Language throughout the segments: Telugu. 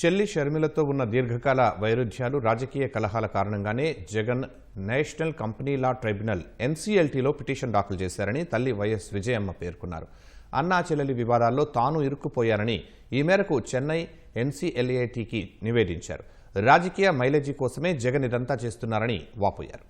చెల్లి షర్మిలతో ఉన్న దీర్ఘకాల వైరుధ్యాలు, రాజకీయ కలహాల కారణంగానే Jagan national company law tribunal ఎన్సీఎల్టీలో పిటిషన్ దాఖలు చేశారని తల్లి వైఎస్ విజయమ్మ పేర్కొన్నారు. అన్నా చెల్లెలి వివాదాల్లో తాను ఇరుక్కుపోయారని ఈ మేరకు చెన్నై ఎన్సీఎల్ఏటీకి నివేదించారు. రాజకీయ మైలేజీ కోసమే జగన్ ఇదంతా చేస్తున్నారని వాపోయారు.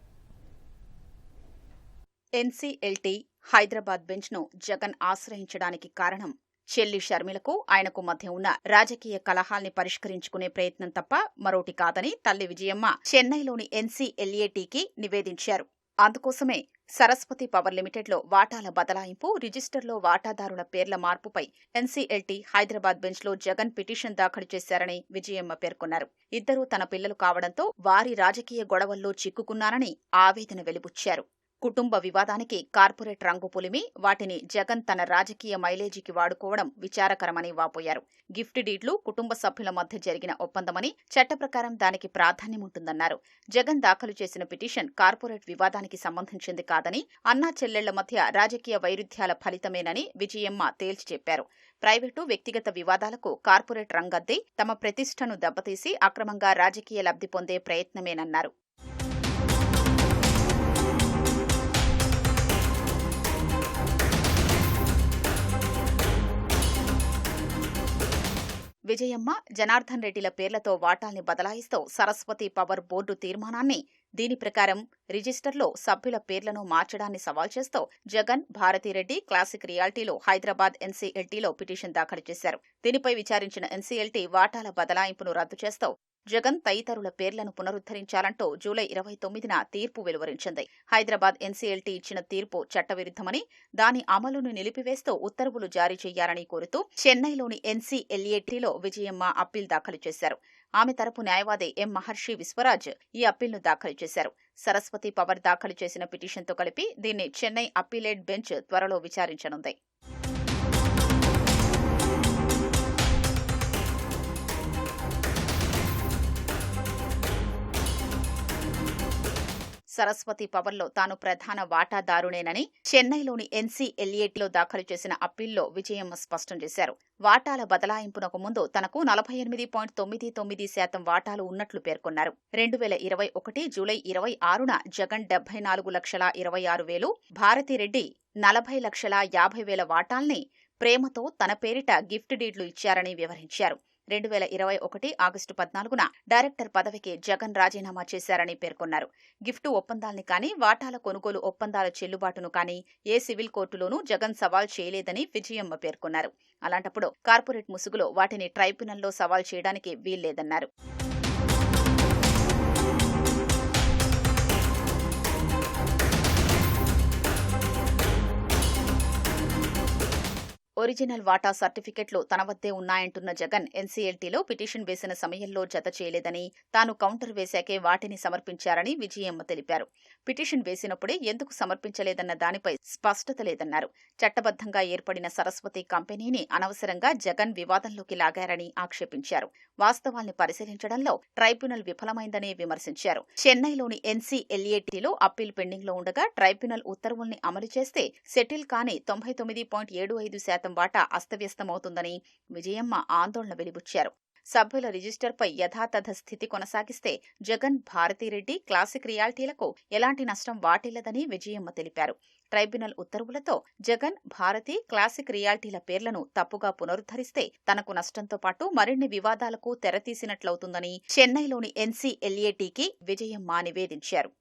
ఎన్సీఎల్టీ హైదరాబాద్ బెంచ్ను జగన్ ఆశ్రయించడానికి కారణం చెల్లి షర్మిలకు ఆయనకు మధ్య ఉన్న రాజకీయ కలహాల్ని పరిష్కరించుకునే ప్రయత్నం తప్ప మరోటి కాదని తల్లి విజయమ్మ చెన్నైలోని ఎన్సీఎల్ఏటీకి నివేదించారు. అందుకోసమే సరస్వతి పవర్ లిమిటెడ్లో వాటాల బదలాయింపు, రిజిస్టర్లో వాటాదారుల పేర్ల మార్పుపై ఎన్సీఎల్టీ హైదరాబాద్ బెంచ్లో జగన్ పిటిషన్ దాఖలు చేశారని విజయమ్మ పేర్కొన్నారు. ఇద్దరూ తన పిల్లలు కావడంతో వారి రాజకీయ గొడవల్లో చిక్కుకున్నారని ఆవేదన వెలిబుచ్చారు. కుటుంబ వివాదానికి కార్పొరేట్ రంగు పులిమి వాటిని జగన్ తన రాజకీయ మైలేజీకి వాడుకోవడం విచారకరమని వాపోయారు. గిఫ్ట్ డీడ్లు కుటుంబ సభ్యుల మధ్య జరిగిన ఒప్పందమని, చట్ట ప్రకారం దానికి ప్రాధాన్యముంటుందన్నారు. జగన్ దాఖలు చేసిన పిటిషన్ కార్పొరేట్ వివాదానికి సంబంధించింది కాదని, అన్నా చెల్లెళ్ల మధ్య రాజకీయ వైరుధ్యాల ఫలితమేనని విజయమ్మ తేల్చి చెప్పారు. ప్రైవేటు, వ్యక్తిగత వివాదాలకు కార్పొరేట్ రంగద్ది తమ ప్రతిష్టను దెబ్బతీసి అక్రమంగా రాజకీయ లబ్ధి పొందే ప్రయత్నమేనన్నారు. విజయమ్మ, జనార్దన్ రెడ్డిల పేర్లతో వాటాల్ని బదలాయిస్తూ సరస్వతి పవర్ బోర్డు తీర్మానాన్ని, దీని ప్రకారం రిజిస్టర్లో సభ్యుల పేర్లను మార్చడాన్ని సవాల్ చేస్తూ జగన్, భారతిరెడ్డి క్లాసిక్ రియాల్టీలో హైదరాబాద్ ఎన్సీఎల్టీలో పిటిషన్ దాఖలు చేశారు. దీనిపై విచారించిన ఎన్సీఎల్టీ వాటాల బదలాయింపును రద్దు చేస్తూ జగన్ తదితరుల పేర్లను పునరుద్ధరించాలంటూ జూలై 29న తీర్పు వెలువరించింది. హైదరాబాద్ ఎన్సీఎల్టీ ఇచ్చిన తీర్పు చట్టవిరుద్ధమని, దాని అమలును నిలిపివేస్తూ ఉత్తర్వులు జారీ చేయాలని కోరుతూ చెన్నైలోని ఎన్సీఎల్ఏటీలో విజయమ్మ అప్పీల్ దాఖలు చేశారు. ఆమె తరపు న్యాయవాది ఎం మహర్షి విశ్వరాజ్ ఈ అప్పీల్ను దాఖలు చేశారు. సరస్వతి పవర్ దాఖలు చేసిన పిటిషన్తో కలిపి దీన్ని చెన్నై అప్పీలేట్ బెంచ్ త్వరలో విచారించనుంది. సరస్వతి పవర్లో తాను ప్రధాన వాటాదారునేనని చెన్నైలోని ఎన్సీఎల్ఏటీలో దాఖలు చేసిన అప్పీల్లో విజయమ్మ స్పష్టం చేశారు. వాటాల బదలాయింపునకు ముందు తనకు 48.99% వాటాలు ఉన్నట్లు పేర్కొన్నారు. 2021 జూలై 26న జగన్ 74,26,000, భారతిరెడ్డి 40,50,000 వాటాల్ని ప్రేమతో తన పేరిట గిఫ్ట్ డీడ్లు ఇచ్చారని వివరించారు. 2021 ఆగస్టు 14న డైరెక్టర్ పదవికి జగన్ రాజీనామా చేశారని పేర్కొన్నారు. గిఫ్టు ఒప్పందాల్ని కానీ, వాటాల కొనుగోలు ఒప్పందాల చెల్లుబాటును కానీ ఏ సివిల్ కోర్టులోనూ జగన్ సవాల్ చేయలేదని విజయమ్మ పేర్కొన్నారు. అలాంటప్పుడు కార్పొరేట్ ముసుగులో వాటిని ట్రైబ్యునల్లో సవాల్ చేయడానికి వీల్లేదన్నారు. ఒరిజినల్ వాటా సర్టిఫికెట్లు తన వద్దే ఉన్నాయంటున్న జగన్ ఎన్సీఎల్టీలో పిటిషన్ వేసిన సమయంలో జత చేయలేదని, తాను కౌంటర్ వేశాకే వాటిని సమర్పించారని విజయమ్మ తెలిపారు. పిటిషన్ వేసినప్పుడే ఎందుకు సమర్పించలేదన్న దానిపై స్పష్టత లేదన్నారు. చట్టబద్ధంగా ఏర్పడిన సరస్వతి కంపెనీని అనవసరంగా జగన్ వివాదంలోకి లాగారని ఆక్షేపించారు. వాస్తవాల్ని పరిశీలించడంలో ట్రైబ్యునల్ విఫలమైందని విమర్శించారు. చెన్నైలోని ఎన్సీఎల్ఏటీలో అప్పీల్ పెండింగ్లో ఉండగా ట్రైబ్యునల్ ఉత్తర్వుల్ని అమలు చేస్తే సెటిల్ కాని 99.75% వాటా అస్తవ్యస్తమవుతుందని విజయమ్మ ఆందోళన వెలిబుచ్చారు. సభ్యుల రిజిస్టర్పై యథాతథ స్థితి కొనసాగిస్తే జగన్, భారతిరెడ్డి క్లాసిక్ రియాల్టీలకు ఎలాంటి నష్టం వాటిల్లదని విజయమ్మ తెలిపారు. ట్రైబ్యునల్ ఉత్తర్వులతో జగన్, భారతి క్లాసిక్ రియాల్టీల పేర్లను తప్పుగా పునరుద్ధరిస్తే తనకు నష్టంతో పాటు మరిన్ని వివాదాలకు తెరతీసినట్లవుతుందని చెన్నైలోని ఎన్సీఎల్ఏటీకి విజయమ్మ నివేదించారు.